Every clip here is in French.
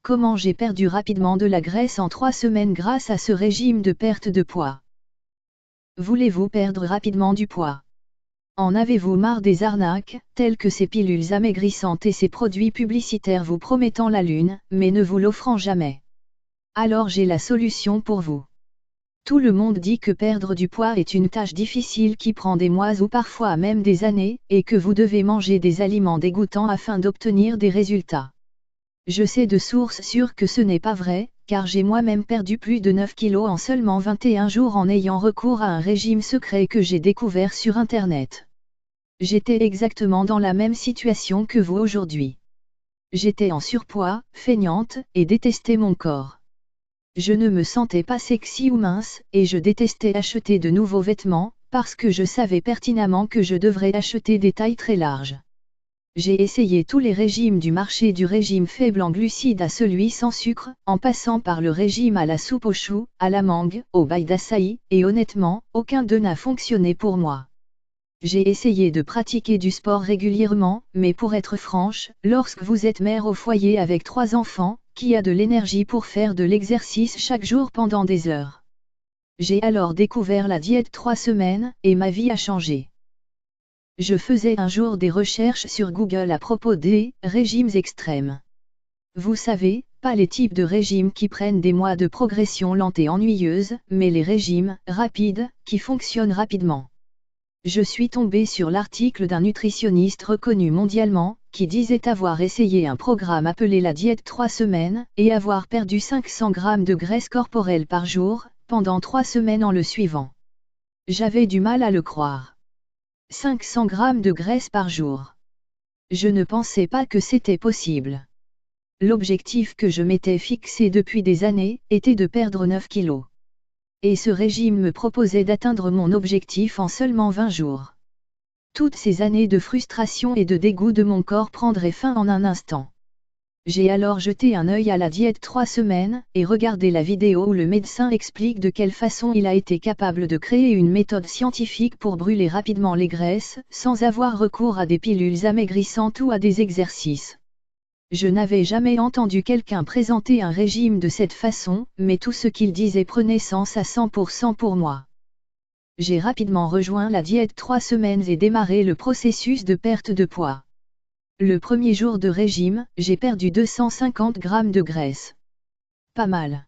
comment j'ai perdu rapidement de la graisse en 3 semaines grâce à ce régime de perte de poids. Voulez-vous perdre rapidement du poids? En avez-vous marre des arnaques, telles que ces pilules amaigrissantes et ces produits publicitaires vous promettant la lune, mais ne vous l'offrant jamais? Alors j'ai la solution pour vous. Tout le monde dit que perdre du poids est une tâche difficile qui prend des mois ou parfois même des années, et que vous devez manger des aliments dégoûtants afin d'obtenir des résultats. Je sais de sources sûres que ce n'est pas vrai, car j'ai moi-même perdu plus de 9 kilos en seulement 21 jours en ayant recours à un régime secret que j'ai découvert sur Internet. J'étais exactement dans la même situation que vous aujourd'hui. J'étais en surpoids, feignante, et détestais mon corps. Je ne me sentais pas sexy ou mince, et je détestais acheter de nouveaux vêtements, parce que je savais pertinemment que je devrais acheter des tailles très larges. J'ai essayé tous les régimes du marché, du régime faible en glucides à celui sans sucre, en passant par le régime à la soupe aux choux, à la mangue, au bail d'açaï, et honnêtement, aucun d'eux n'a fonctionné pour moi. J'ai essayé de pratiquer du sport régulièrement, mais pour être franche, lorsque vous êtes mère au foyer avec 3 enfants, qui a de l'énergie pour faire de l'exercice chaque jour pendant des heures? J'ai alors découvert la diète 3 semaines, et ma vie a changé. Je faisais un jour des recherches sur Google à propos des régimes extrêmes. Vous savez, pas les types de régimes qui prennent des mois de progression lente et ennuyeuse, mais les régimes rapides, qui fonctionnent rapidement. Je suis tombée sur l'article d'un nutritionniste reconnu mondialement, qui disait avoir essayé un programme appelé la diète 3 semaines, et avoir perdu 500 grammes de graisse corporelle par jour, pendant 3 semaines en le suivant. J'avais du mal à le croire. 500 grammes de graisse par jour. Je ne pensais pas que c'était possible. L'objectif que je m'étais fixé depuis des années, était de perdre 9 kilos. Et ce régime me proposait d'atteindre mon objectif en seulement 20 jours. Toutes ces années de frustration et de dégoût de mon corps prendraient fin en un instant. J'ai alors jeté un œil à la diète 3 semaines, et regardé la vidéo où le médecin explique de quelle façon il a été capable de créer une méthode scientifique pour brûler rapidement les graisses, sans avoir recours à des pilules amaigrissantes ou à des exercices. Je n'avais jamais entendu quelqu'un présenter un régime de cette façon, mais tout ce qu'il disait prenait sens à 100% pour moi. J'ai rapidement rejoint la diète 3 semaines et démarré le processus de perte de poids. Le premier jour de régime, j'ai perdu 250 grammes de graisse. Pas mal.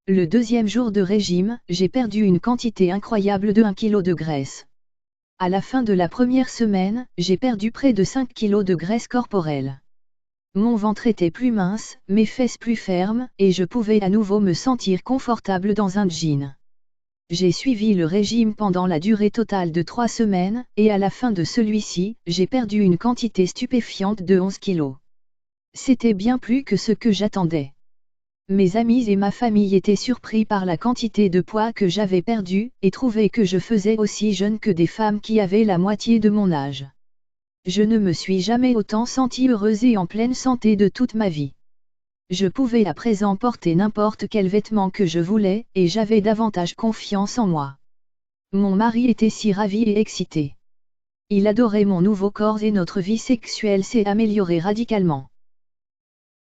Le deuxième jour de régime, j'ai perdu une quantité incroyable de 1 kg de graisse. À la fin de la première semaine, j'ai perdu près de 5 kg de graisse corporelle. Mon ventre était plus mince, mes fesses plus fermes, et je pouvais à nouveau me sentir confortable dans un jean. J'ai suivi le régime pendant la durée totale de 3 semaines, et à la fin de celui-ci, j'ai perdu une quantité stupéfiante de 11 kilos. C'était bien plus que ce que j'attendais. Mes amis et ma famille étaient surpris par la quantité de poids que j'avais perdu, et trouvaient que je faisais aussi jeune que des femmes qui avaient la moitié de mon âge. Je ne me suis jamais autant sentie heureuse et en pleine santé de toute ma vie. Je pouvais à présent porter n'importe quel vêtement que je voulais, et j'avais davantage confiance en moi. Mon mari était si ravi et excité. Il adorait mon nouveau corps et notre vie sexuelle s'est améliorée radicalement.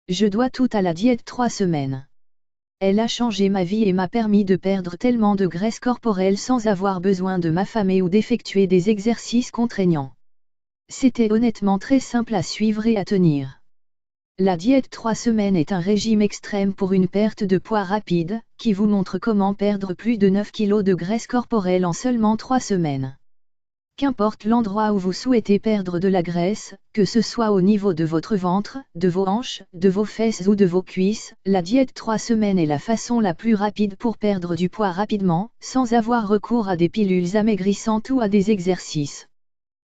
Je dois tout à la diète 3 semaines. Elle a changé ma vie et m'a permis de perdre tellement de graisse corporelle sans avoir besoin de m'affamer ou d'effectuer des exercices contraignants. C'était honnêtement très simple à suivre et à tenir. La diète 3 semaines est un régime extrême pour une perte de poids rapide, qui vous montre comment perdre plus de 9 kg de graisse corporelle en seulement 3 semaines. Qu'importe l'endroit où vous souhaitez perdre de la graisse, que ce soit au niveau de votre ventre, de vos hanches, de vos fesses ou de vos cuisses, la diète 3 semaines est la façon la plus rapide pour perdre du poids rapidement, sans avoir recours à des pilules amaigrissantes ou à des exercices.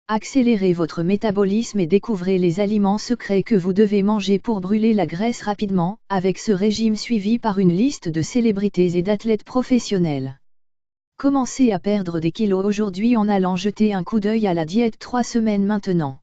Accélérez votre métabolisme et découvrez les aliments secrets que vous devez manger pour brûler la graisse rapidement, avec ce régime suivi par une liste de célébrités et d'athlètes professionnels. Commencez à perdre des kilos aujourd'hui en allant jeter un coup d'œil à la diète 3 semaines maintenant.